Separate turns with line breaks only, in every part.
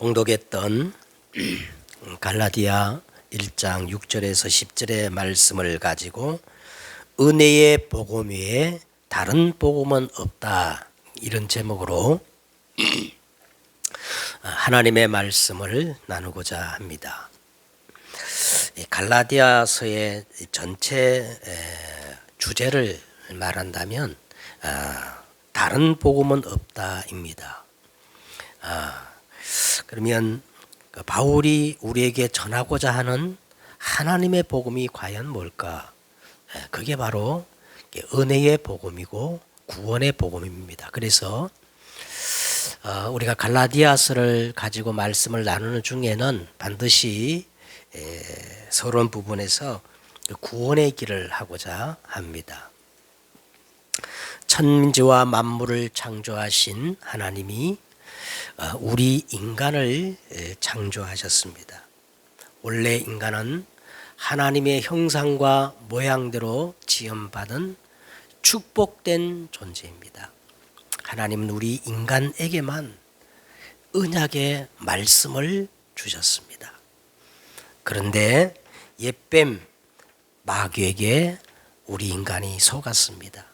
봉독했던 갈라디아 1장 6절에서 10절의 말씀을 가지고 은혜의 복음 외에 다른 복음은 없다, 이런 제목으로 하나님의 말씀을 나누고자 합니다. 갈라디아서의 전체 주제를 말한다면 다른 복음은 없다입니다. 그러면 바울이 우리에게 전하고자 하는 하나님의 복음이 과연 뭘까? 그게 바로 은혜의 복음이고 구원의 복음입니다. 그래서 우리가 갈라디아서를 가지고 말씀을 나누는 중에는 반드시 서론 부분에서 구원의 길을 하고자 합니다. 천지와 만물을 창조하신 하나님이 우리 인간을 창조하셨습니다. 원래 인간은 하나님의 형상과 모양대로 지음받은 축복된 존재입니다. 하나님은 우리 인간에게만 언약의 말씀을 주셨습니다. 그런데 옛뱀 마귀에게 우리 인간이 속았습니다.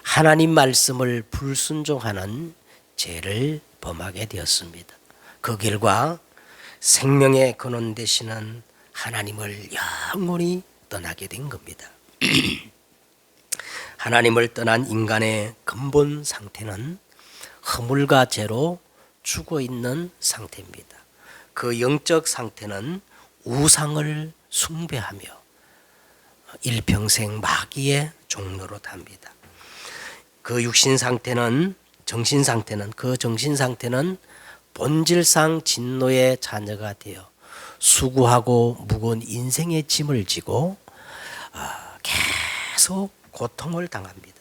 하나님 말씀을 불순종하는 죄를 범하게 되었습니다. 그 결과 생명의 근원 되시는 하나님을 영원히 떠나게 된 겁니다. 하나님을 떠난 인간의 근본 상태는 허물과 죄로 죽어 있는 상태입니다. 그 영적 상태는 우상을 숭배하며 일평생 마귀의 종로로 답니다. 그 육신 상태는 정신 상태는 본질상 진노의 자녀가 되어 수고하고 무거운 인생의 짐을 지고 계속 고통을 당합니다.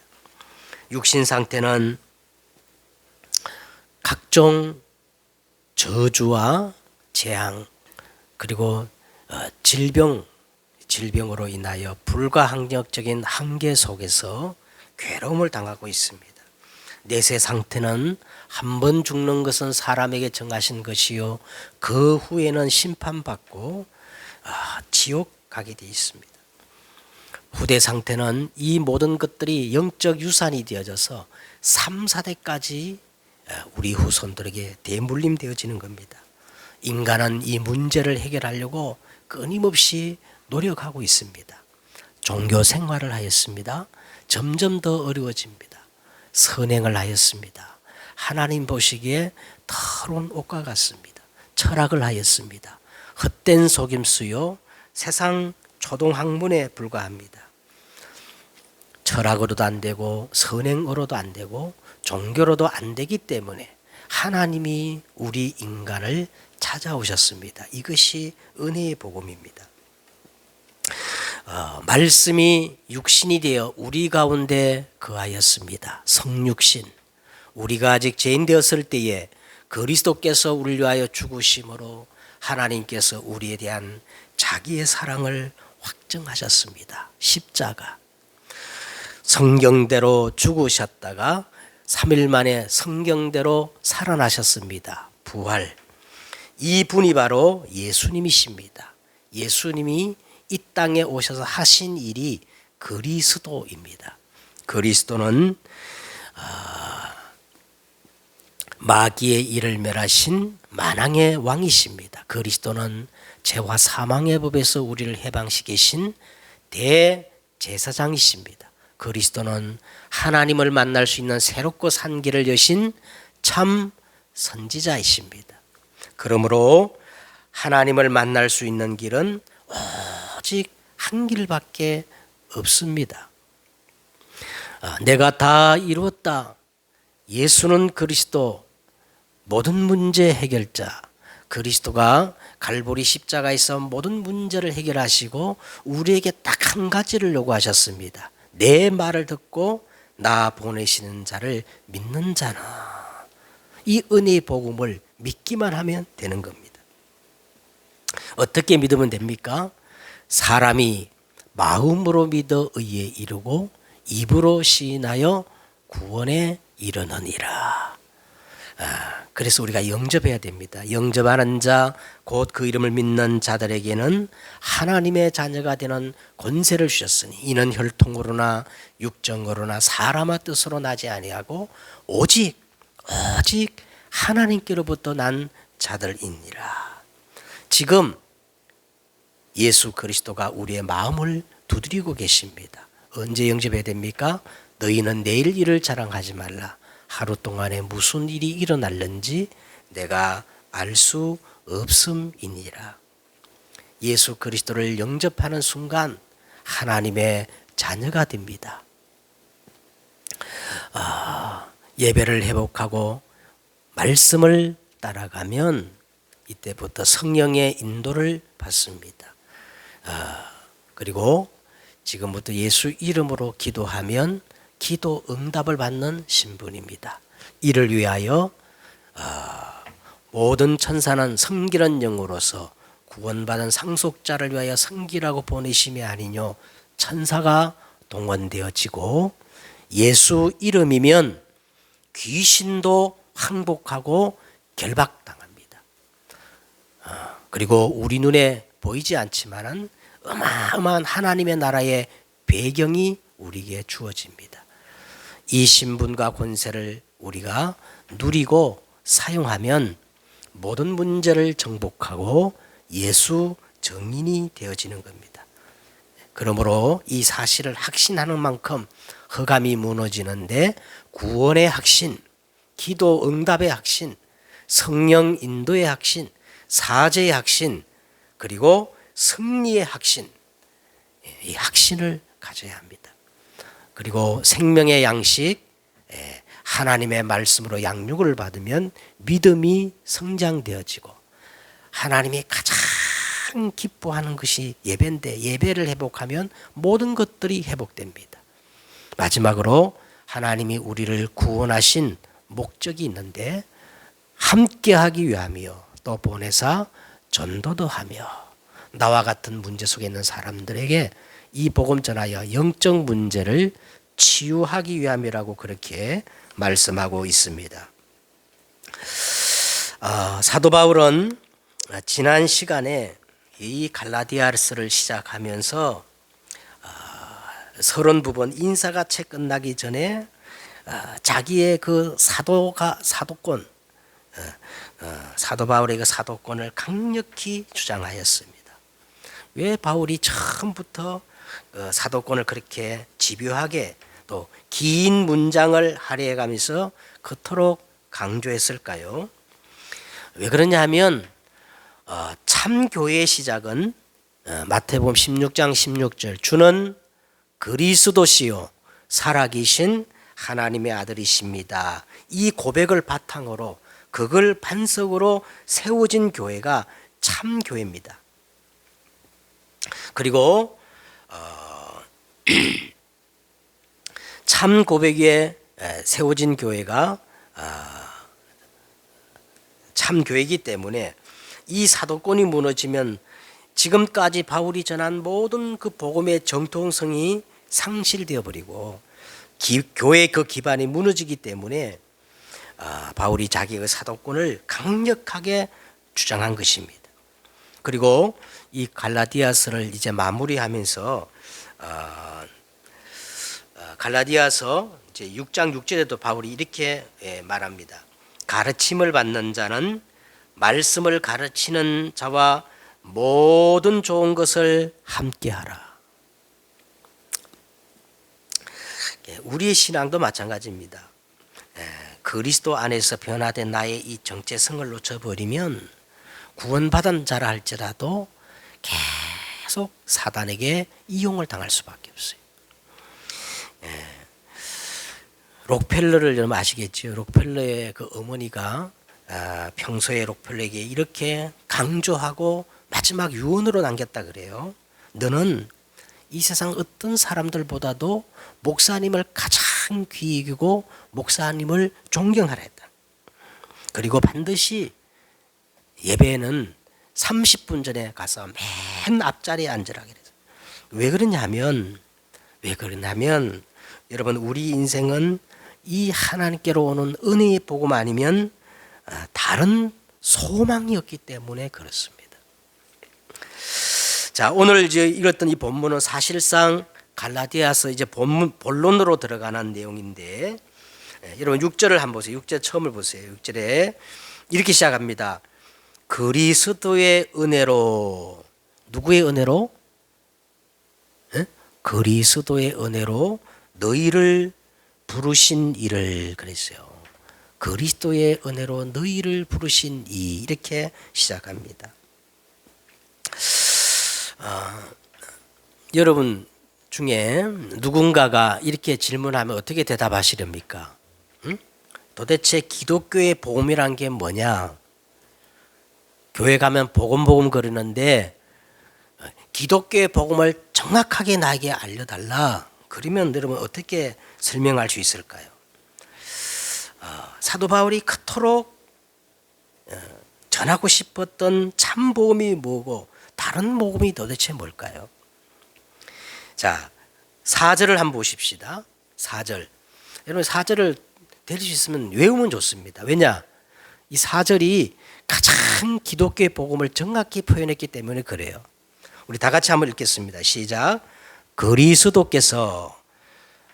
육신 상태는 각종 저주와 재앙 그리고 질병으로 인하여 불가항력적인 한계 속에서 괴로움을 당하고 있습니다. 내세 상태는 한 번 죽는 것은 사람에게 정하신 것이요 그 후에는 심판받고 지옥 가게 되어 있습니다. 후대 상태는 이 모든 것들이 영적 유산이 되어져서 3, 4대까지 우리 후손들에게 대물림 되어지는 겁니다. 인간은 이 문제를 해결하려고 끊임없이 노력하고 있습니다. 종교 생활을 하였습니다. 점점 더 어려워집니다. 선행을 하였습니다. 하나님 보시기에 더러운 옷과 같습니다. 철학을 하였습니다. 헛된 속임수요 세상 초동학문에 불과합니다. 철학으로도 안 되고 선행으로도 안 되고 종교로도 안 되기 때문에 하나님이 우리 인간을 찾아오셨습니다. 이것이 은혜의 복음입니다. 말씀이 육신이 되어 우리 가운데 거하였습니다. 성육신. 우리가 아직 죄인 되었을 때에 그리스도께서 우리를 위하여 죽으심으로 하나님께서 우리에 대한 자기의 사랑을 확증하셨습니다. 십자가. 성경대로 죽으셨다가 3일 만에 성경대로 살아나셨습니다. 부활. 이 분이 바로 예수님이십니다. 예수님이 이 땅에 오셔서 하신 일이 그리스도입니다. 그리스도는 마귀의 일을 멸하신 만왕의 왕이십니다. 그리스도는 죄와 사망의 법에서 우리를 해방시키신 대제사장이십니다. 그리스도는 하나님을 만날 수 있는 새롭고 산 길을 여신 참 선지자이십니다. 그러므로 하나님을 만날 수 있는 길은 오직 한 길밖에 없습니다. 내가 다 이루었다. 예수는 그리스도, 모든 문제 해결자. 그리스도가 갈보리 십자가에서 모든 문제를 해결하시고 우리에게 딱 한 가지를 요구하셨습니다. 내 말을 듣고 나 보내시는 자를 믿는 자나. 이 은혜의 복음을 믿기만 하면 되는 겁니다. 어떻게 믿으면 됩니까? 사람이 마음으로 믿어 의에 이르고 입으로 시인하여 구원에 이르느니라. 그래서 우리가 영접해야 됩니다. 영접하는 자, 곧 그 이름을 믿는 자들에게는 하나님의 자녀가 되는 권세를 주셨으니 이는 혈통으로나 육정으로나 사람의 뜻으로 나지 아니하고 오직 하나님께로부터 난 자들이니라. 지금 예수 그리스도가 우리의 마음을 두드리고 계십니다. 언제 영접해야 됩니까? 너희는 내일 일을 자랑하지 말라. 하루 동안에 무슨 일이 일어날는지 내가 알 수 없음이니라. 예수 그리스도를 영접하는 순간 하나님의 자녀가 됩니다. 예배를 회복하고 말씀을 따라가면 이때부터 성령의 인도를 받습니다. 그리고 지금부터 예수 이름으로 기도하면 기도 응답을 받는 신분입니다. 이를 위하여 모든 천사는 섬기는 영으로서 구원받은 상속자를 위하여 섬기라고 보내심이 아니뇨. 천사가 동원되어지고 예수 이름이면 귀신도 항복하고 결박당합니다. 그리고 우리 눈에 보이지 않지만은 어마어마한 하나님의 나라의 배경이 우리에게 주어집니다. 이 신분과 권세를 우리가 누리고 사용하면 모든 문제를 정복하고 예수 증인이 되어지는 겁니다. 그러므로 이 사실을 확신하는 만큼 흑암이 무너지는데 구원의 확신, 기도 응답의 확신, 성령 인도의 확신, 사죄의 확신, 그리고 승리의 확신, 이 확신을 가져야 합니다. 그리고 생명의 양식, 하나님의 말씀으로 양육을 받으면 믿음이 성장되어지고 하나님이 가장 기뻐하는 것이 예배인데 예배를 회복하면 모든 것들이 회복됩니다. 마지막으로 하나님이 우리를 구원하신 목적이 있는데 함께하기 위함이요 또 보내사 전도도 하며 나와 같은 문제 속에 있는 사람들에게 이 복음 전하여 영적 문제를 치유하기 위함이라고 그렇게 말씀하고 있습니다. 사도 바울은 지난 시간에 이 갈라디아서를 시작하면서 30부분 인사가 채 끝나기 전에 자기의 그 사도권 사도 바울의 그 사도권을 강력히 주장하였습니다. 왜 바울이 처음부터 사도권을 그렇게 집요하게 또 긴 문장을 할애해가면서 그토록 강조했을까요? 왜 그러냐 하면 참 교회의 시작은 마태복음 16장 16절 주는 그리스도시요 살아계신 하나님의 아들이십니다. 이 고백을 바탕으로 그걸 반석으로 세워진 교회가 참 교회입니다. 그리고 참 고백 위에 세워진 교회가 참 교회이기 때문에 이 사도권이 무너지면 지금까지 바울이 전한 모든 그 복음의 정통성이 상실되어 버리고 교회의 그 기반이 무너지기 때문에 바울이 자기의 사도권을 강력하게 주장한 것입니다. 그리고 이 갈라디아서를 이제 마무리하면서 갈라디아서 이제 6장 6절에도 바울이 이렇게 말합니다. 가르침을 받는 자는 말씀을 가르치는 자와 모든 좋은 것을 함께하라. 우리의 신앙도 마찬가지입니다. 그리스도 안에서 변화된 나의 이 정체성을 놓쳐버리면 구원받은 자라 할지라도 계속 사단에게 이용을 당할 수밖에 없어요. 록펠러를 여러분 아시겠죠? 록펠러의 그 어머니가 평소에 록펠러에게 이렇게 강조하고 마지막 유언으로 남겼다 그래요. 너는 이 세상 어떤 사람들보다도 목사님을 가장 귀히 여기고 목사님을 존경하라 했다. 그리고 반드시 예배에는 30분 전에 가서 맨 앞자리에 앉으라 그랬어요. 왜 그러냐면 여러분 우리 인생은 이 하나님께로 오는 은혜의 복음 아니면 다른 소망이 없기 때문에 그렇습니다. 자, 오늘 이제 읽었던 이 본문은 사실상 갈라디아서 이제 본론으로 들어가는 내용인데, 여러분 6절을 한번 보세요. 6절 처음을 보세요. 6절에 이렇게 시작합니다. 그리스도의 은혜로, 누구의 은혜로? 그리스도의 은혜로 너희를 부르신 이를, 그랬어요. 그리스도의 은혜로 너희를 부르신 이, 이렇게 시작합니다. 여러분 중에 누군가가 이렇게 질문하면 어떻게 대답하시렵니까? 도대체 기독교의 복음이란 게 뭐냐? 교회 가면 복음 거리는데 기독교의 복음을 정확하게 나에게 알려달라. 그러면 여러분 어떻게 설명할 수 있을까요? 사도 바울이 그토록 전하고 싶었던 참 복음이 뭐고 다른 복음이 도대체 뭘까요? 자, 4절을 한번 보십시다. 4절. 여러분 4절을 될 수 있으면 외우면 좋습니다. 왜냐? 이 4절이 가장 기독교의 복음을 정확히 표현했기 때문에 그래요. 우리 다 같이 한번 읽겠습니다. 시작. 그리스도께서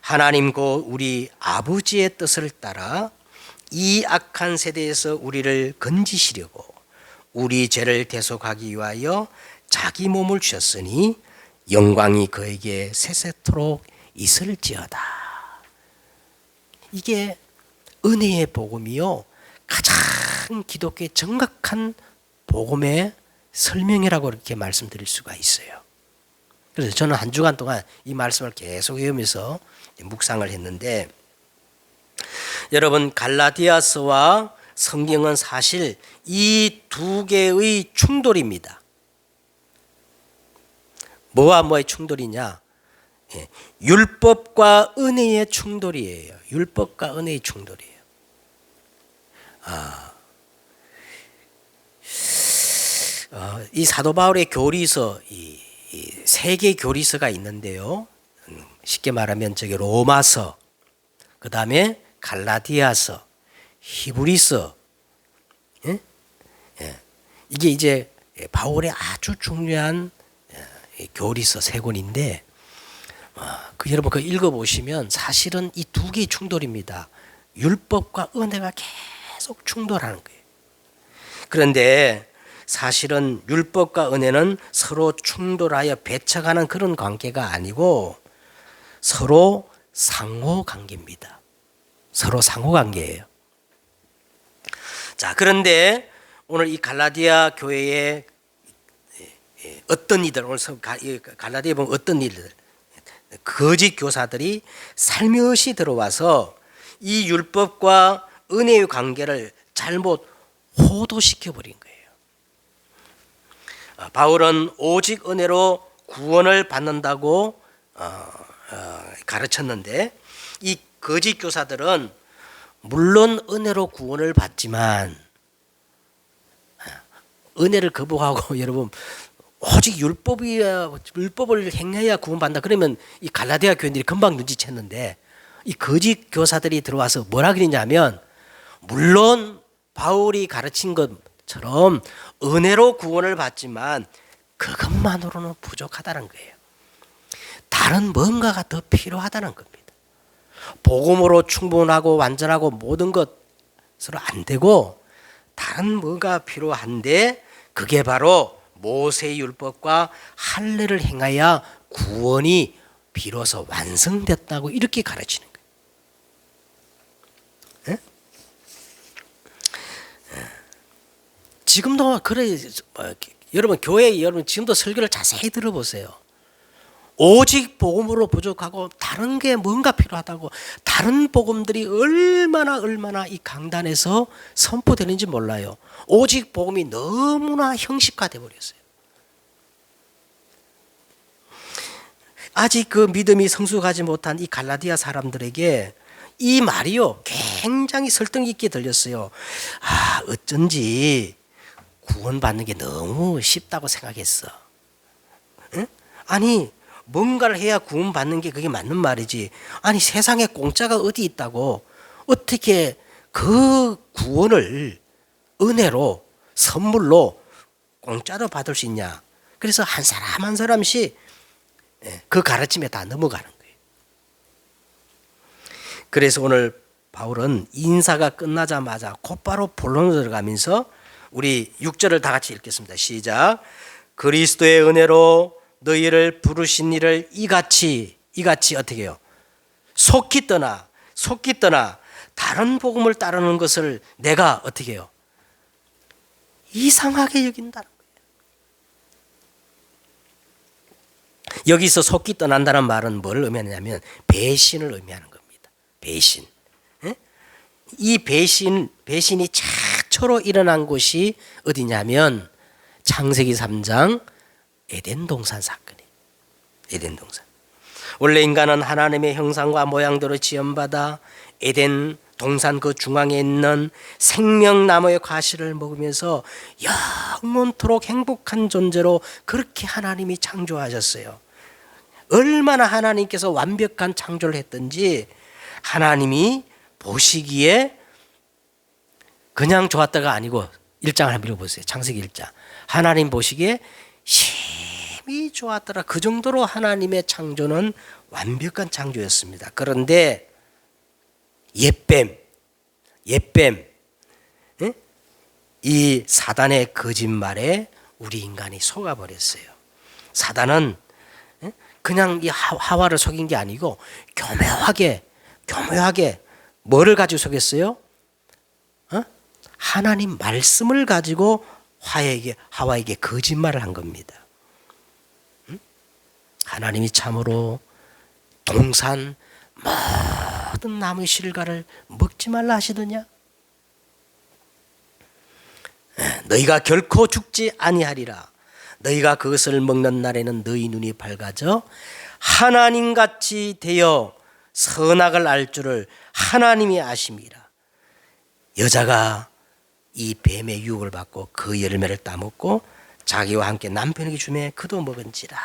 하나님과 우리 아버지의 뜻을 따라 이 악한 세대에서 우리를 건지시려고 우리 죄를 대속하기 위하여 자기 몸을 주셨으니 영광이 그에게 세세토록 있을지어다. 이게 은혜의 복음이요, 가장 기독교의 정확한 복음의 설명이라고 이렇게 말씀드릴 수가 있어요. 그래서 저는 한 주간 동안 이 말씀을 계속 외우면서 묵상을 했는데, 여러분 갈라디아서와 성경은 사실 이 두 개의 충돌입니다. 뭐와 뭐의 충돌이냐? 율법과 은혜의 충돌이에요. 율법과 은혜의 충돌이에요. 이 사도 바울의 교리서, 이 세 개의 교리서가 있는데요. 쉽게 말하면 저기 로마서, 그 다음에 갈라디아서, 히브리서, 이게 이제 바울의 아주 중요한 교리서 세 권인데, 여러분 그 읽어보시면 사실은 이 두 개의 충돌입니다. 율법과 은혜가 계속 충돌하는 거예요. 그런데 사실은 율법과 은혜는 서로 충돌하여 배척하는 그런 관계가 아니고 서로 상호 관계입니다. 서로 상호 관계예요. 자, 그런데 오늘 이 갈라디아 교회의 어떤 이들, 오늘 갈라디아에 보면 어떤 일들, 거짓 교사들이 살며시 들어와서 이 율법과 은혜의 관계를 잘못 호도시켜 버린 거예요. 바울은 오직 은혜로 구원을 받는다고 가르쳤는데, 이 거짓 교사들은 물론 은혜로 구원을 받지만 은혜를 거부하고 여러분 오직 율법을 행해야 구원받는다 그러면 이 갈라디아 교인들이 금방 눈치챘는데, 이 거짓 교사들이 들어와서 뭐라 그러냐면, 물론 바울이 가르친 것처럼 은혜로 구원을 받지만 그것만으로는 부족하다는 거예요. 다른 뭔가가 더 필요하다는 겁니다. 복음으로 충분하고 완전하고 모든 것으로 안 되고 다른 뭐가 필요한데, 그게 바로 모세의 율법과 할례를 행하여 구원이 비로소 완성됐다고 이렇게 가르치는 거예요. 지금도 그래. 여러분 교회 여러분 지금도 설교를 자세히 들어보세요. 오직 복음으로 부족하고 다른 게 뭔가 필요하다고, 다른 복음들이 얼마나 이 강단에서 선포되는지 몰라요. 오직 복음이 너무나 형식화돼 버렸어요. 아직 그 믿음이 성숙하지 못한 이 갈라디아 사람들에게 이 말이요 굉장히 설득 있게 들렸어요. 어쩐지 구원받는 게 너무 쉽다고 생각했어. 응? 아니 뭔가를 해야 구원받는 게 그게 맞는 말이지. 아니 세상에 공짜가 어디 있다고 어떻게 그 구원을 은혜로 선물로 공짜로 받을 수 있냐? 그래서 한 사람 한 사람씩 그 가르침에 다 넘어가는 거예요. 그래서 오늘 바울은 인사가 끝나자마자 곧바로 본론으로 들어가면서 우리 6절을 다 같이 읽겠습니다. 시작. 그리스도의 은혜로 너희를 부르신 이를 이같이 어떻게 해요? 속히 떠나 다른 복음을 따르는 것을 내가 어떻게 해요? 이상하게 여긴다는 거예요. 여기서 속히 떠난다는 말은 뭘 의미하냐면 배신을 의미하는 겁니다. 배신. 이 배신이 최초로 일어난 곳이 어디냐면 창세기 3장 에덴 동산 사건이에요. 에덴 동산. 원래 인간은 하나님의 형상과 모양대로 지음받아 에덴 동산 그 중앙에 있는 생명나무의 과실을 먹으면서 영원토록 행복한 존재로 그렇게 하나님이 창조하셨어요. 얼마나 하나님께서 완벽한 창조를 했던지 하나님이 보시기에 그냥 좋았다가 아니고 1장을 한번 읽어보세요. 창세기 1장. 하나님 보시기에 심히 좋았더라. 그 정도로 하나님의 창조는 완벽한 창조였습니다. 그런데 옛뱀 이 사단의 거짓말에 우리 인간이 속아버렸어요. 사단은 그냥 이 하와를 속인 게 아니고 교묘하게 뭐를 가지고 속였어요? 하나님 말씀을 가지고 하와에게 거짓말을 한 겁니다. 하나님이 참으로 동산 모든 나무 실과를 먹지 말라 하시더냐? 너희가 결코 죽지 아니하리라. 너희가 그것을 먹는 날에는 너희 눈이 밝아져 하나님같이 되어 선악을 알 줄을 하나님이 아심이라. 여자가 이 뱀의 유혹을 받고 그 열매를 따먹고 자기와 함께 남편에게 주매 그도 먹은지라.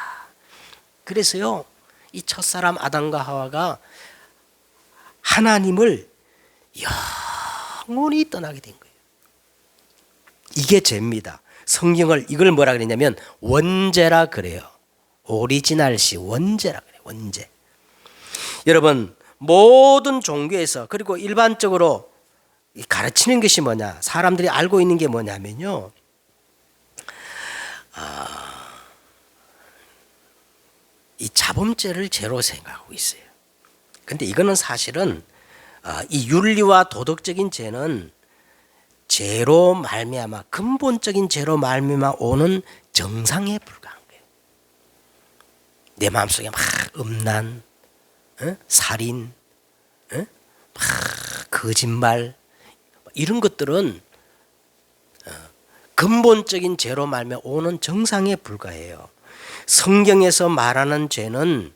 그래서요, 이 첫사람 아담과 하와가 하나님을 영원히 떠나게 된 거예요. 이게 죄입니다. 성경을 이걸 뭐라 그랬냐면 원죄라 그래요. 오리지널시 원죄라 그래요. 원죄. 여러분, 모든 종교에서 그리고 일반적으로 가르치는 것이 뭐냐, 사람들이 알고 있는 게 뭐냐면요, 이 자범죄를 죄로 생각하고 있어요. 근데 이거는 사실은 이 윤리와 도덕적인 죄는 죄로 말미암아, 근본적인 죄로 말미암아 오는 정상에 불과한 거예요. 내 마음속에 막 음란, 살인, 막 거짓말, 이런 것들은 근본적인 죄로 말미암아 오는 정상에 불과해요. 성경에서 말하는 죄는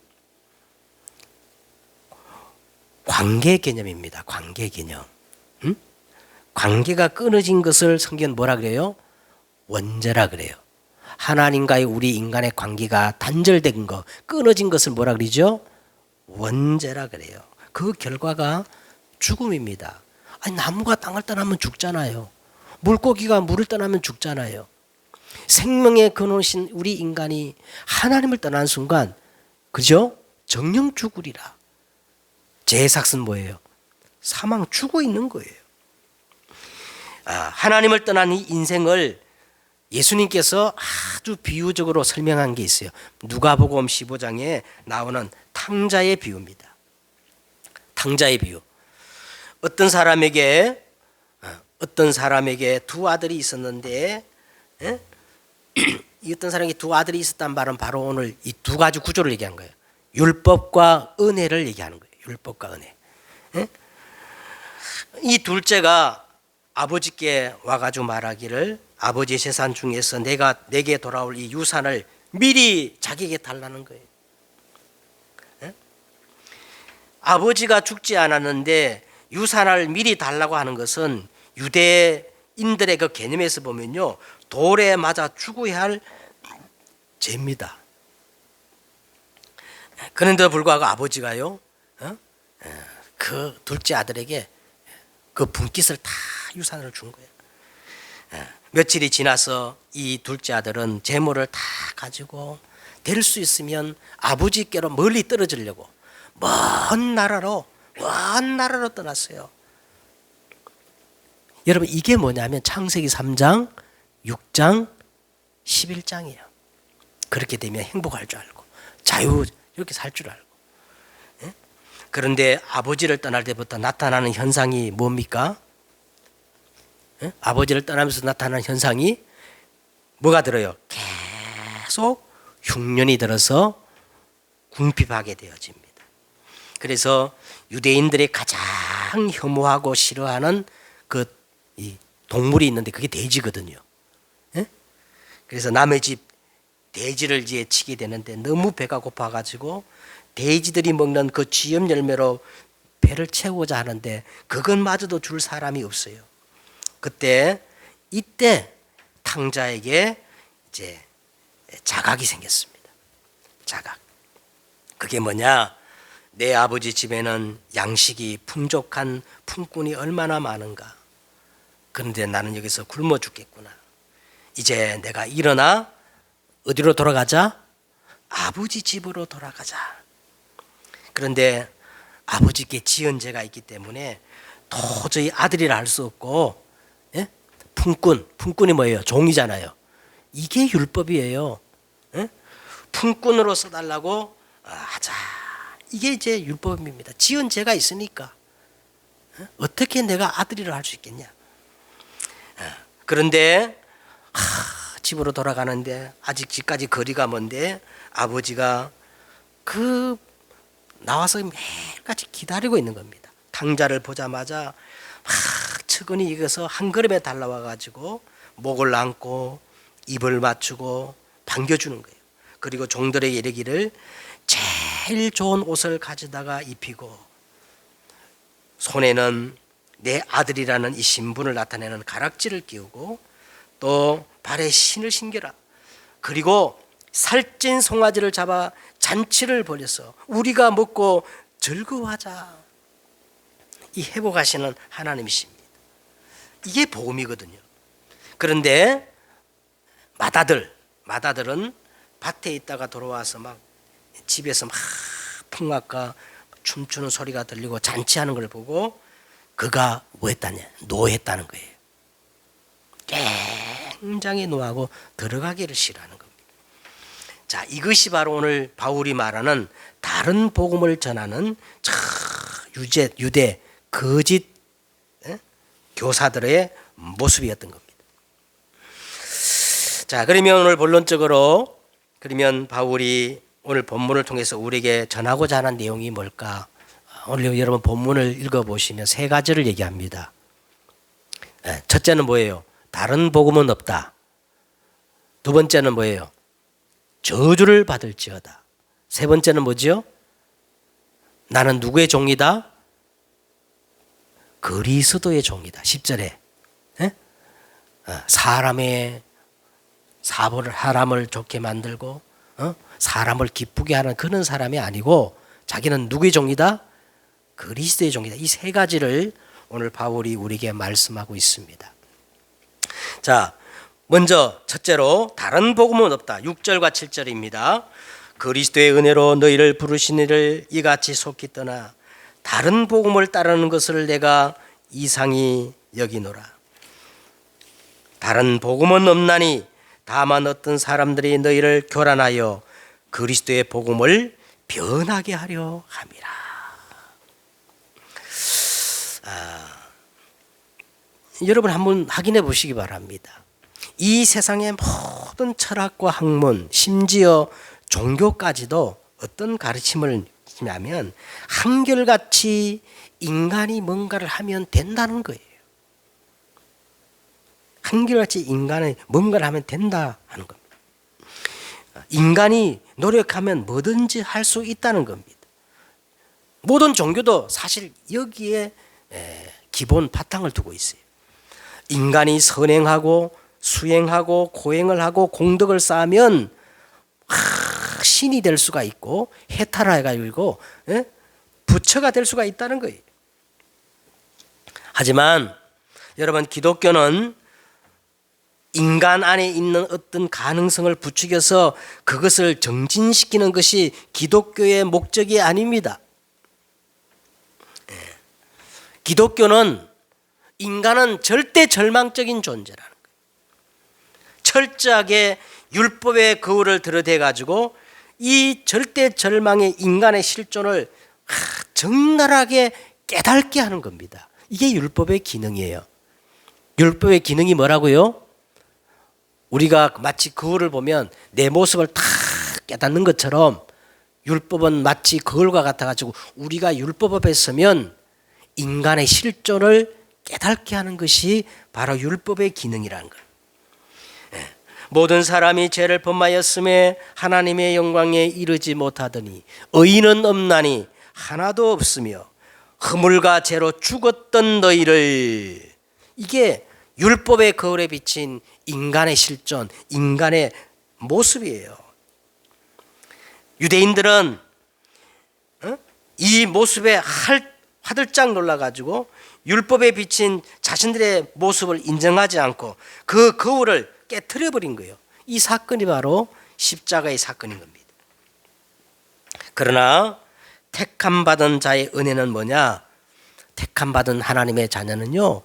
관계 개념입니다. 관계 개념. 관계가 끊어진 것을 성경은 뭐라 그래요? 원죄라 그래요. 하나님과의 우리 인간의 관계가 단절된 것, 끊어진 것을 뭐라 그러죠? 원죄라 그래요. 그 결과가 죽음입니다. 아니, 나무가 땅을 떠나면 죽잖아요. 물고기가 물을 떠나면 죽잖아요. 생명의 근원이신 우리 인간이 하나님을 떠난 순간, 그죠? 정령 죽으리라. 죄의 삭은 뭐예요? 사망, 죽어 있는 거예요. 하나님을 떠난 이 인생을 예수님께서 아주 비유적으로 설명한 게 있어요. 누가복음 15장에 나오는 탕자의 비유입니다. 탕자의 비유. 어떤 사람에게 두 아들이 있었는데, 어떤 사람에게 두 아들이 있었단 말은 바로 오늘 이 두 가지 구조를 얘기한 거예요. 율법과 은혜를 얘기하는 거예요. 율법과 은혜. 이 둘째가 아버지께 와가지고 말하기를, 아버지의 재산 중에서 내게 돌아올 이 유산을 미리 자기에게 달라는 거예요. 아버지가 죽지 않았는데 유산을 미리 달라고 하는 것은 유대인들의 그 개념에서 보면요, 돌에 맞아 죽어야 할 죄입니다. 그런데도 불구하고 아버지가요, 그 둘째 아들에게 그 분깃을 다 유산을 준 거예요. 며칠이 지나서 이 둘째 아들은 재물을 다 가지고 될 수 있으면 아버지께로 멀리 떨어지려고 먼 나라로 떠났어요. 여러분, 이게 뭐냐면 창세기 3장, 6장, 11장이에요. 그렇게 되면 행복할 줄 알고 자유롭게 살 줄 알고. 예? 그런데 아버지를 떠날 때부터 나타나는 현상이 뭡니까? 예? 아버지를 떠나면서 나타나는 현상이 뭐가 들어요? 계속 흉년이 들어서 궁핍하게 되어집니다. 그래서 유대인들이 가장 혐오하고 싫어하는 이 동물이 있는데 그게 돼지거든요. 예? 그래서 남의 집 돼지를 이제 치게 되는데 너무 배가 고파가지고 돼지들이 먹는 그 쥐염 열매로 배를 채우고자 하는데 그것마저도 줄 사람이 없어요. 이때 탕자에게 이제 자각이 생겼습니다. 자각. 그게 뭐냐? 내 아버지 집에는 양식이 풍족한 품꾼이 얼마나 많은가. 그런데 나는 여기서 굶어 죽겠구나. 이제 내가 일어나 어디로 돌아가자? 아버지 집으로 돌아가자. 그런데 아버지께 지은 죄가 있기 때문에 도저히 아들이라 할 수 없고, 예? 품꾼이 뭐예요? 종이잖아요. 이게 율법이에요. 예? 품꾼으로 써달라고 하자. 이게 이제 율법입니다. 지은 죄가 있으니까. 예? 어떻게 내가 아들이라 할 수 있겠냐? 그런데 집으로 돌아가는데 아직 집까지 거리가 먼데 아버지가 나와서 매일같이 기다리고 있는 겁니다. 탕자를 보자마자 막 측은히 익어서 한 걸음에 달라와 가지고 목을 안고 입을 맞추고 반겨주는 거예요. 그리고 종들에게 이르기를 제일 좋은 옷을 가져다가 입히고 손에는 내 아들이라는 이 신분을 나타내는 가락지를 끼우고 또 발에 신을 신겨라. 그리고 살찐 송아지를 잡아 잔치를 벌여서 우리가 먹고 즐거워하자. 이 회복하시는 하나님이십니다. 이게 복음이거든요. 그런데 마다들은 밭에 있다가 돌아와서 막 집에서 막 풍악과 춤추는 소리가 들리고 잔치하는 걸 보고 그가 뭐 했다냐? 노했다는 거예요. 굉장히 노하고 들어가기를 싫어하는 겁니다. 자, 이것이 바로 오늘 바울이 말하는 다른 복음을 전하는 유대 거짓 교사들의 모습이었던 겁니다. 자, 그러면 오늘 본론적으로 바울이 오늘 본문을 통해서 우리에게 전하고자 하는 내용이 뭘까? 오늘 여러분 본문을 읽어보시면 세 가지를 얘기합니다. 첫째는 뭐예요? 다른 복음은 없다. 두 번째는 뭐예요? 저주를 받을지어다. 세 번째는 뭐지요? 나는 누구의 종이다? 그리스도의 종이다. 10절에 사람의 사람을 좋게 만들고 사람을 기쁘게 하는 그런 사람이 아니고 자기는 누구의 종이다? 그리스도의 종이다. 이 세 가지를 오늘 바울이 우리에게 말씀하고 있습니다. 자, 먼저 첫째로 다른 복음은 없다. 6절과 7절입니다. 그리스도의 은혜로 너희를 부르신 이를 이같이 속히 떠나 다른 복음을 따르는 것을 내가 이상히 여기노라. 다른 복음은 없나니 다만 어떤 사람들이 너희를 교란하여 그리스도의 복음을 변하게 하려 함이라. 여러분 한번 확인해 보시기 바랍니다. 이 세상의 모든 철학과 학문, 심지어 종교까지도 어떤 가르침을 주냐면 한결같이 인간이 뭔가를 하면 된다는 거예요. 한결같이 인간이 뭔가를 하면 된다 하는 겁니다. 인간이 노력하면 뭐든지 할 수 있다는 겁니다. 모든 종교도 사실 여기에 기본 바탕을 두고 있어요. 인간이 선행하고 수행하고 고행을 하고 공덕을 쌓으면 신이 될 수가 있고 해탈해가지고 부처가 될 수가 있다는 거예요. 하지만 여러분 기독교는 인간 안에 있는 어떤 가능성을 부추겨서 그것을 정진시키는 것이 기독교의 목적이 아닙니다. 기독교는 인간은 절대 절망적인 존재라는 거예요. 철저하게 율법의 거울을 들여대 가지고 이 절대 절망의 인간의 실존을 적나라하게 깨닫게 하는 겁니다. 이게 율법의 기능이에요. 율법의 기능이 뭐라고요? 우리가 마치 거울을 보면 내 모습을 다 깨닫는 것처럼 율법은 마치 거울과 같아가지고 우리가 율법 앞에 서면 인간의 실존을 깨닫게 하는 것이 바로 율법의 기능이라는 거예요. 모든 사람이 죄를 범하였음에 하나님의 영광에 이르지 못하더니 의인은 없나니 하나도 없으며 허물과 죄로 죽었던 너희를, 이게 율법의 거울에 비친 인간의 실존, 인간의 모습이에요. 유대인들은 이 모습에 화들짝 놀라가지고 율법에 비친 자신들의 모습을 인정하지 않고 그 거울을 깨트려버린 거예요. 이 사건이 바로 십자가의 사건인 겁니다. 그러나 택함받은 자의 은혜는 뭐냐? 택함받은 하나님의 자녀는요,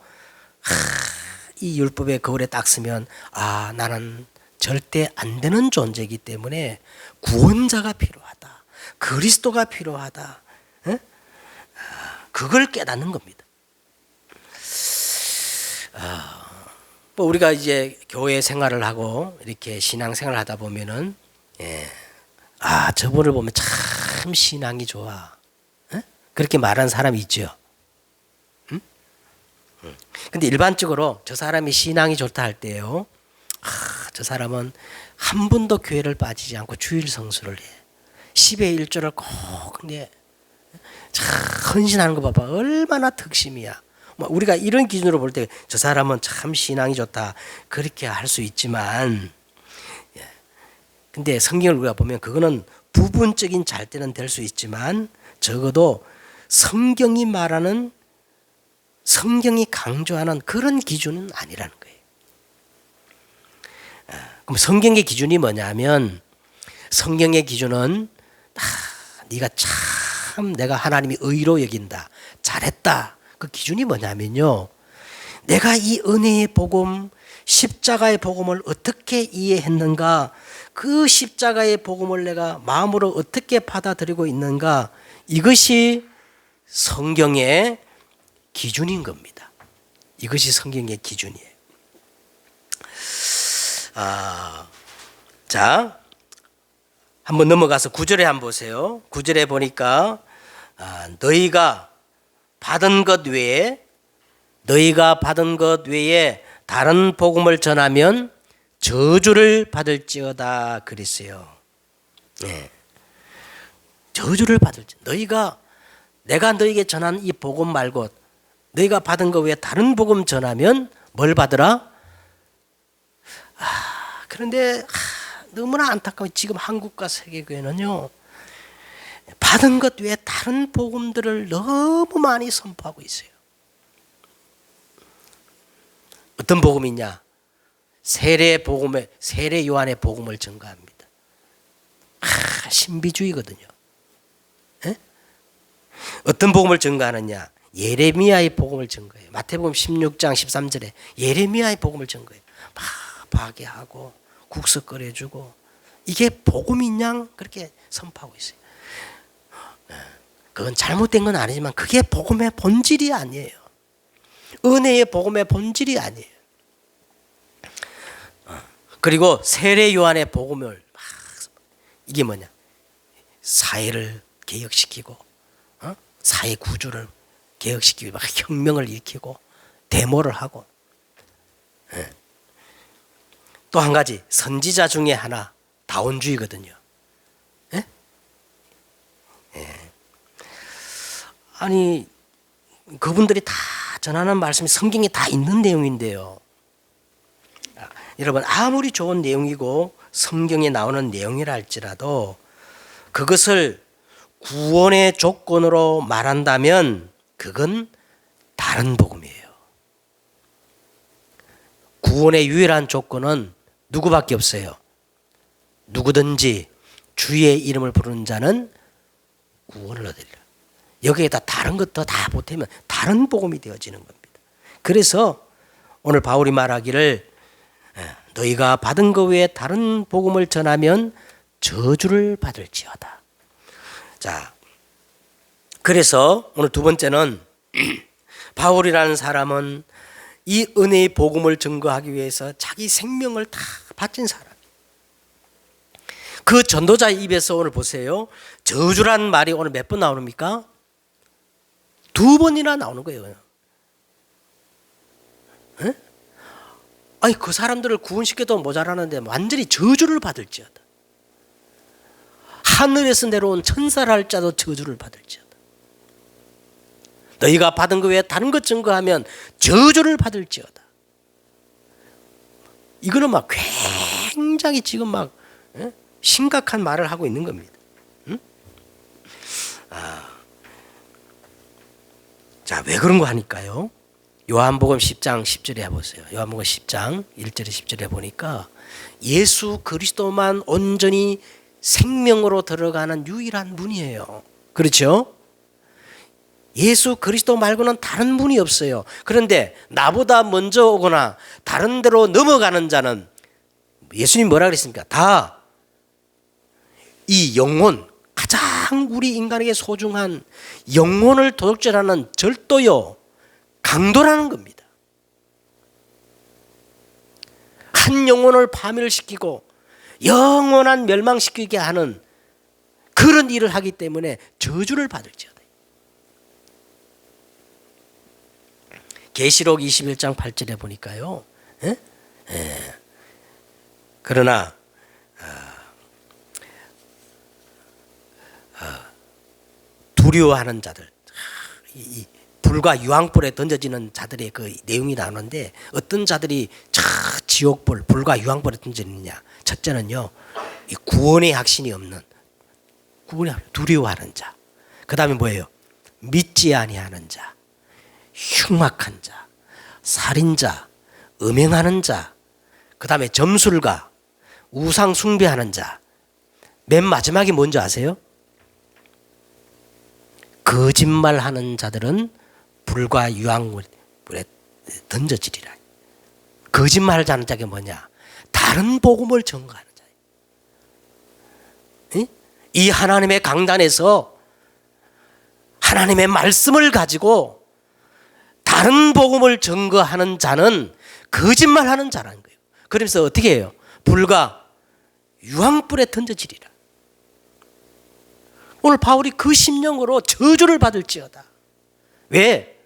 이 율법의 거울에 딱 서면 나는 절대 안 되는 존재이기 때문에 구원자가 필요하다, 그리스도가 필요하다, 그걸 깨닫는 겁니다. 뭐 우리가 이제 교회 생활을 하고 이렇게 신앙 생활을 하다 보면은 저분을 보면 참 신앙이 좋아, 그렇게 말하는 사람이 있죠. 근데 일반적으로 저 사람이 신앙이 좋다 할 때요, 저 사람은 한 번도 교회를 빠지지 않고 주일 성수를 해. 10의 1조를 꼭 참 헌신하는 거 봐봐. 얼마나 특심이야. 우리가 이런 기준으로 볼 때 저 사람은 참 신앙이 좋다, 그렇게 할 수 있지만, 근데 성경을 우리가 보면 그거는 부분적인 잘때는 될 수 있지만 적어도 성경이 말하는, 성경이 강조하는 그런 기준은 아니라는 거예요. 그럼 성경의 기준이 뭐냐면, 성경의 기준은 네가 참 내가 하나님이 의로 여긴다, 잘했다, 그 기준이 뭐냐면요, 내가 이 은혜의 복음, 십자가의 복음을 어떻게 이해했는가, 그 십자가의 복음을 내가 마음으로 어떻게 받아들이고 있는가, 이것이 성경의 기준인 겁니다. 이것이 성경의 기준이에요. 자, 한번 넘어가서 9절에 한번 보세요. 9절에 보니까 너희가 받은 것 외에 다른 복음을 전하면 저주를 받을지어다 그랬어요. 저주를 받을지. 내가 너희에게 전한 이 복음 말고 너희가 받은 것 외에 다른 복음 전하면 뭘 받으라? 그런데 너무나 안타까워. 지금 한국과 세계교회는요, 받은 것 외에 다른 복음들을 너무 많이 선포하고 있어요. 어떤 복음이냐? 세례 요한의 복음을 전가합니다. 신비주의거든요. 어떤 복음을 전가하느냐? 예레미야의 복음을 전가해요. 마태복음 16장 13절에 예레미야의 복음을 전가해요. 막 파괴하고 국석거려주고, 이게 복음인 양 그렇게 선포하고 있어요. 그건 잘못된 건 아니지만 그게 복음의 본질이 아니에요. 은혜의 복음의 본질이 아니에요. 그리고 세례 요한의 복음을 이게 뭐냐? 사회를 개혁시키고, 사회 구조를 개혁시키고, 막 혁명을 일으키고 데모를 하고, 또 한 가지 선지자 중에 하나 다원주의거든요. 아니, 그분들이 다 전하는 말씀이 성경에 다 있는 내용인데요, 여러분, 아무리 좋은 내용이고 성경에 나오는 내용이라 할지라도 그것을 구원의 조건으로 말한다면 그건 다른 복음이에요. 구원의 유일한 조건은 누구밖에 없어요. 누구든지 주의 이름을 부르는 자는 구원을 얻으리라. 여기에다 다른 것도 다 보태면 다른 복음이 되어지는 겁니다. 그래서 오늘 바울이 말하기를 너희가 받은 것 외에 다른 복음을 전하면 저주를 받을지어다. 자, 그래서 오늘 두 번째는 바울이라는 사람은 이 은혜의 복음을 증거하기 위해서 자기 생명을 다 바친 사람. 그 전도자 입에서 오늘 보세요. 저주란 말이 오늘 몇 번 나옵니까? 2번이나 나오는 거예요. 에? 아니 그 사람들을 구원시켜도 모자라는데 완전히 저주를 받을지어다. 하늘에서 내려온 천사랄자도 저주를 받을지어다. 너희가 받은 것 외에 다른 것 증거하면 저주를 받을지어다. 이거는 막 굉장히 지금 막 심각한 말을 하고 있는 겁니다. 응? 자, 왜 그런 거 하니까요? 요한복음 10장 10절에 해보세요. 요한복음 10장 1절에 10절에 보니까 예수 그리스도만 온전히 생명으로 들어가는 유일한 문이에요. 그렇죠? 예수 그리스도 말고는 다른 문이 없어요. 그런데 나보다 먼저 오거나 다른 데로 넘어가는 자는 예수님 뭐라 그랬습니까? 다 이 영혼, 가장 우리 인간에게 소중한 영혼을 도둑질하는 절도요, 강도라는 겁니다. 한 영혼을 파멸시키고 영원한 멸망시키게 하는 그런 일을 하기 때문에 저주를 받을지어다. 계시록 21장 8절에 보니까요. 그러나 두려워하는 자들, 이 불과 유황불에 던져지는 자들의 그 내용이 나오는데 어떤 자들이 지옥불, 불과 유황불에 던지느냐. 첫째는요, 이 구원의 확신이 없는, 두려워하는 자. 그 다음에 뭐예요? 믿지 아니하는 자, 흉악한 자, 살인자, 음행하는 자, 그 다음에 점술가, 우상 숭배하는 자. 맨 마지막이 뭔지 아세요? 거짓말하는 자들은 불과 유황불에 던져지리라. 거짓말하는 자가 뭐냐? 다른 복음을 전가하는 자예요. 이 하나님의 강단에서 하나님의 말씀을 가지고 다른 복음을 증거하는 자는 거짓말하는 자라는 거예요. 그러면서 어떻게 해요? 불과 유황불에 던져지리라. 오늘 바울이 그 심령으로 저주를 받을지어다. 왜?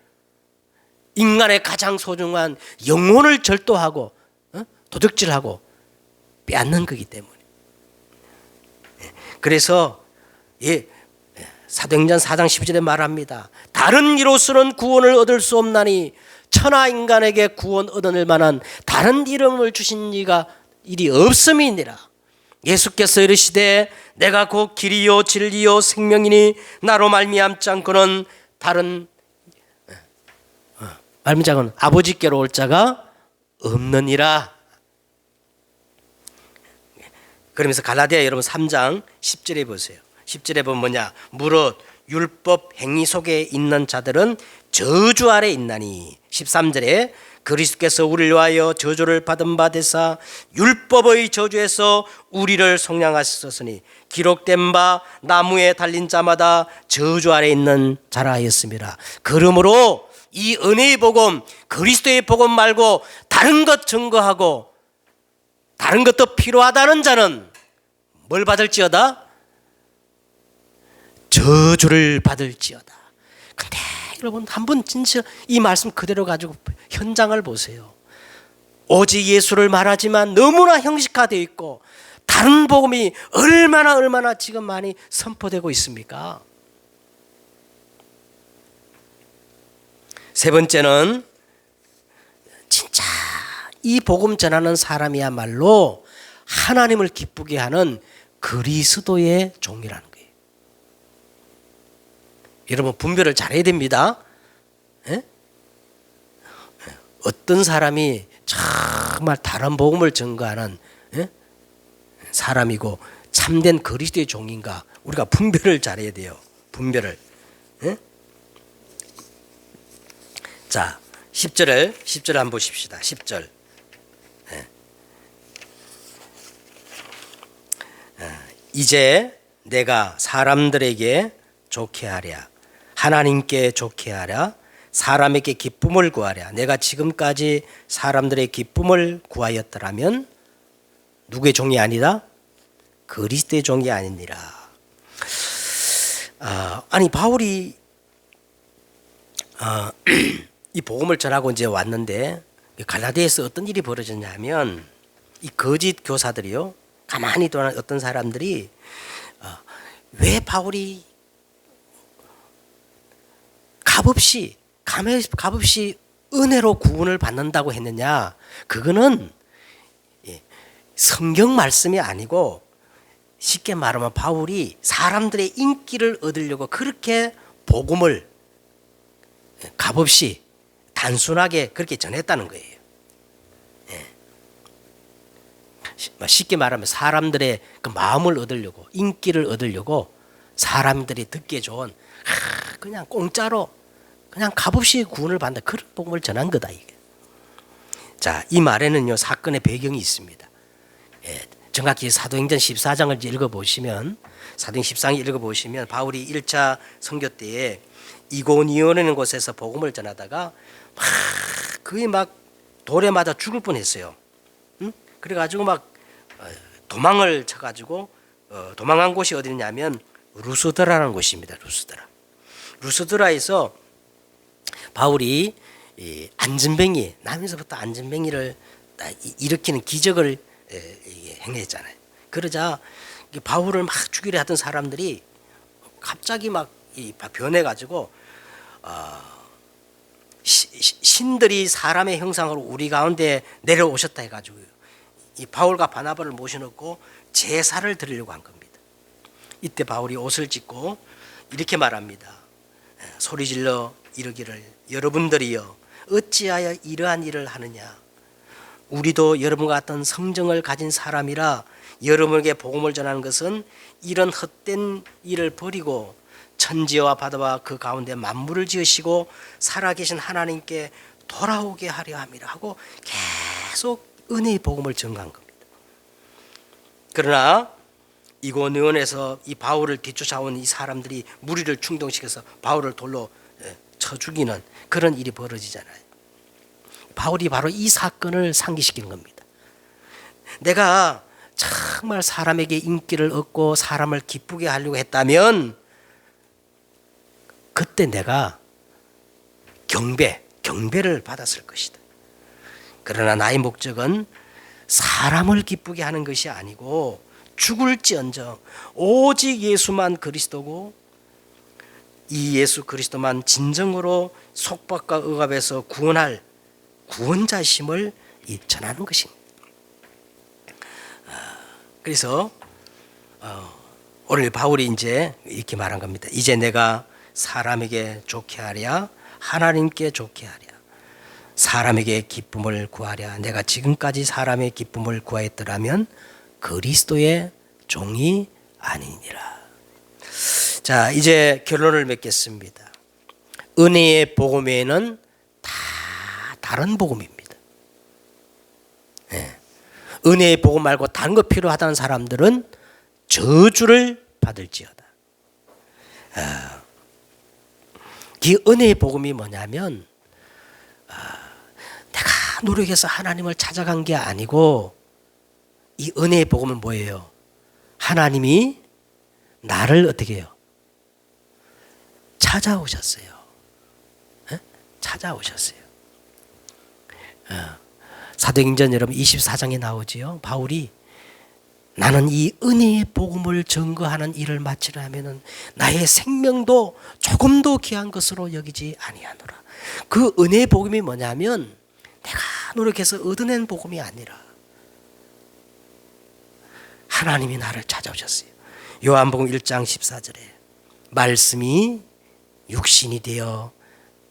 인간의 가장 소중한 영혼을 절도하고 도둑질하고 빼앗는 거기 때문에. 그래서 사도행전 4장 12절에 말합니다. 다른 이로서는 구원을 얻을 수 없나니 천하 인간에게 구원 얻을 만한 다른 이름을 주신 이가 일이 없음이니라. 예수께서 이르시되 내가 곧 길이요 진리요 생명이니 나로 말미암지 않고는 다른 말미암은 아버지께로 올 자가 없느니라. 그러면서 갈라디아 여러분 3장 10절에 보세요. 10절에 보면 뭐냐? 무릇 율법 행위 속에 있는 자들은 저주 아래 있나니. 13절에 그리스도께서 우리를 위하여 저주를 받은 바 되사 율법의 저주에서 우리를 속량하셨으니 기록된 바 나무에 달린 자마다 저주 아래 있는 자라 하였습니다. 그러므로 이 은혜의 복음, 그리스도의 복음 말고 다른 것 증거하고 다른 것도 필요하다는 자는 뭘 받을지어다? 저주를 받을지어다. 근데 여러분 한번 진짜 이 말씀 그대로 가지고 현장을 보세요. 오직 예수를 말하지만 너무나 형식화되어 있고 다른 복음이 얼마나 지금 많이 선포되고 있습니까? 세 번째는 진짜 이 복음 전하는 사람이야말로 하나님을 기쁘게 하는 그리스도의 종이라는 거예요. 여러분 분별을 잘해야 됩니다. 에? 어떤 사람이 참 정말 다른 복음을 증거하는 사람이고 참된 그리스도의 종인가 우리가 분별을 잘해야 돼요. 분별을. 자, 10절을 한번 보십시다. 10절. 이제 내가 사람들에게 좋게 하랴. 하나님께 좋게 하랴. 사람에게 기쁨을 구하랴. 내가 지금까지 사람들의 기쁨을 구하였더라면 누구의 종이 아니다? 그리스도의 종이 아니니라. 아니 바울이 이 복음을 전하고 이제 왔는데 갈라디아에서 어떤 일이 벌어졌냐면 이 거짓 교사들이요. 가만히 도는 어떤 사람들이 왜 바울이 값없이 은혜로 구원을 받는다고 했느냐? 그거는 성경 말씀이 아니고 쉽게 말하면 바울이 사람들의 인기를 얻으려고 그렇게 복음을 값없이 단순하게 그렇게 전했다는 거예요. 쉽게 말하면 사람들의 그 마음을 얻으려고 인기를 얻으려고 사람들이 듣기에 좋은 그냥 공짜로 그냥 값없이 구원을 받는 그런 복음을 전한 거다 이게. 자, 이 말에는요 사건의 배경이 있습니다. 정확히 사도행전 14장을 읽어보시면 사도행전 14장 읽어보시면 바울이 1차 선교 때에 이고니온이라는 곳에서 복음을 전하다가 거의 막 돌에 맞아 죽을 뻔했어요. 그래가지고 막 도망을 쳐가지고 도망한 곳이 어디냐면 루스드라라는 곳입니다. 루스드라에서 바울이 안전뱅이 남에서부터 안전뱅이를 일으키는 기적을 행했잖아요. 그러자 바울을 막 죽이려 하던 사람들이 갑자기 막 변해가지고 신들이 사람의 형상으로 우리 가운데 내려오셨다 해가지고 이 바울과 바나바를 모셔놓고 제사를 드리려고 한 겁니다. 이때 바울이 옷을 찢고 이렇게 말합니다. 소리질러 이르기를 여러분들이여 어찌하여 이러한 일을 하느냐. 우리도 여러분과 같은 성정을 가진 사람이라 여러분에게 복음을 전하는 것은 이런 헛된 일을 버리고 천지와 바다와 그 가운데 만물을 지으시고 살아계신 하나님께 돌아오게 하려 함이라 하고 계속 은혜의 복음을 전한 겁니다. 그러나 이고니온에서 이 바울을 뒤쫓아온 이 사람들이 무리를 충동시켜서 바울을 돌로 쳐 죽이는 그런 일이 벌어지잖아요. 바울이 바로 이 사건을 상기시키는 겁니다. 내가 정말 사람에게 인기를 얻고 사람을 기쁘게 하려고 했다면 그때 내가 경배를 받았을 것이다. 그러나 나의 목적은 사람을 기쁘게 하는 것이 아니고 죽을지언정 오직 예수만 그리스도고 이 예수 그리스도만 진정으로 속박과 억압에서 구원할 구원자심을 전하는 것입니다. 그래서 오늘 바울이 이제 이렇게 말한 겁니다. 이제 내가 사람에게 좋게 하랴 하나님께 좋게 하랴 사람에게 기쁨을 구하랴. 내가 지금까지 사람의 기쁨을 구하였더라면 그리스도의 종이 아니니라. 자, 이제 결론을 맺겠습니다. 은혜의 복음에는 다 다른 복음입니다. 은혜의 복음 말고 다른 거 필요하다는 사람들은 저주를 받을지어다. 이 은혜의 복음이 뭐냐면 내가 노력해서 하나님을 찾아간 게 아니고 이 은혜의 복음은 뭐예요? 하나님이 나를 어떻게 해요? 찾아오셨어요. 찾아오셨어요. 사도행전 여러분 24장에 나오지요. 바울이 나는 이 은혜의 복음을 증거하는 일을 마치려면 나의 생명도 조금도 귀한 것으로 여기지 아니하노라. 그 은혜의 복음이 뭐냐면 내가 노력해서 얻어낸 복음이 아니라 하나님이 나를 찾아오셨어요. 요한복음 1장 14절에 말씀이 육신이 되어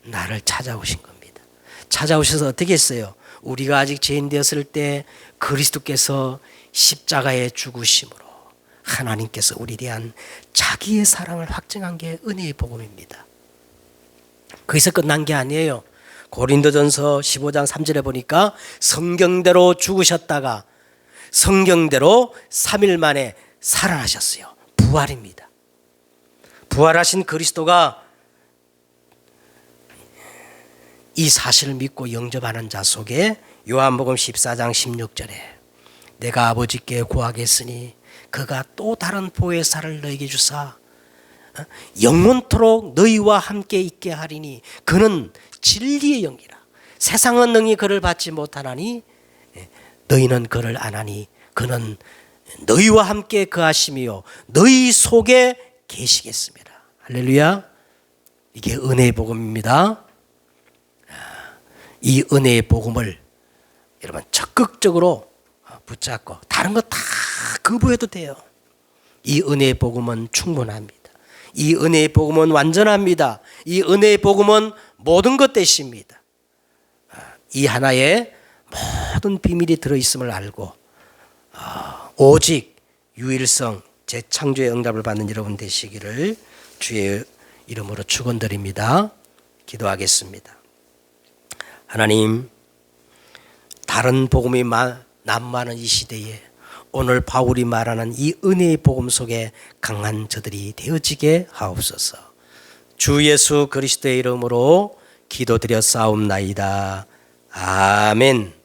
나를 찾아오신 겁니다. 찾아오셔서 어떻게 했어요? 우리가 아직 죄인 되었을 때 그리스도께서 십자가에 죽으심으로 하나님께서 우리에 대한 자기의 사랑을 확증한 게 은혜의 복음입니다. 거기서 끝난 게 아니에요. 고린도전서 15장 3절에 보니까 성경대로 죽으셨다가 성경대로 3일 만에 살아나셨어요. 부활입니다. 부활하신 그리스도가 이 사실을 믿고 영접하는 자 속에 요한복음 14장 16절에 내가 아버지께 구하겠으니 그가 또 다른 보혜사를 너에게 주사 영원토록 너희와 함께 있게 하리니 그는 진리의 영이라. 세상은 능히 그를 받지 못하나니 너희는 그를 아나니 그는 너희와 함께 거하심이요 너희 속에 계시겠습니다. 할렐루야. 이게 은혜의 복음입니다. 이 은혜의 복음을 여러분 적극적으로 붙잡고 다른 거 다 거부해도 돼요. 이 은혜의 복음은 충분합니다. 이 은혜의 복음은 완전합니다. 이 은혜의 복음은 모든 것 되십니다. 이 하나에 모든 비밀이 들어있음을 알고 오직 유일성 재창조의 응답을 받는 여러분 되시기를 주의 이름으로 축원드립니다. 기도하겠습니다. 하나님, 다른 복음이 난무하는 이 시대에 오늘 바울이 말하는 이 은혜의 복음 속에 강한 저들이 되어지게 하옵소서. 주 예수 그리스도의 이름으로 기도드려 싸움나이다. 아멘.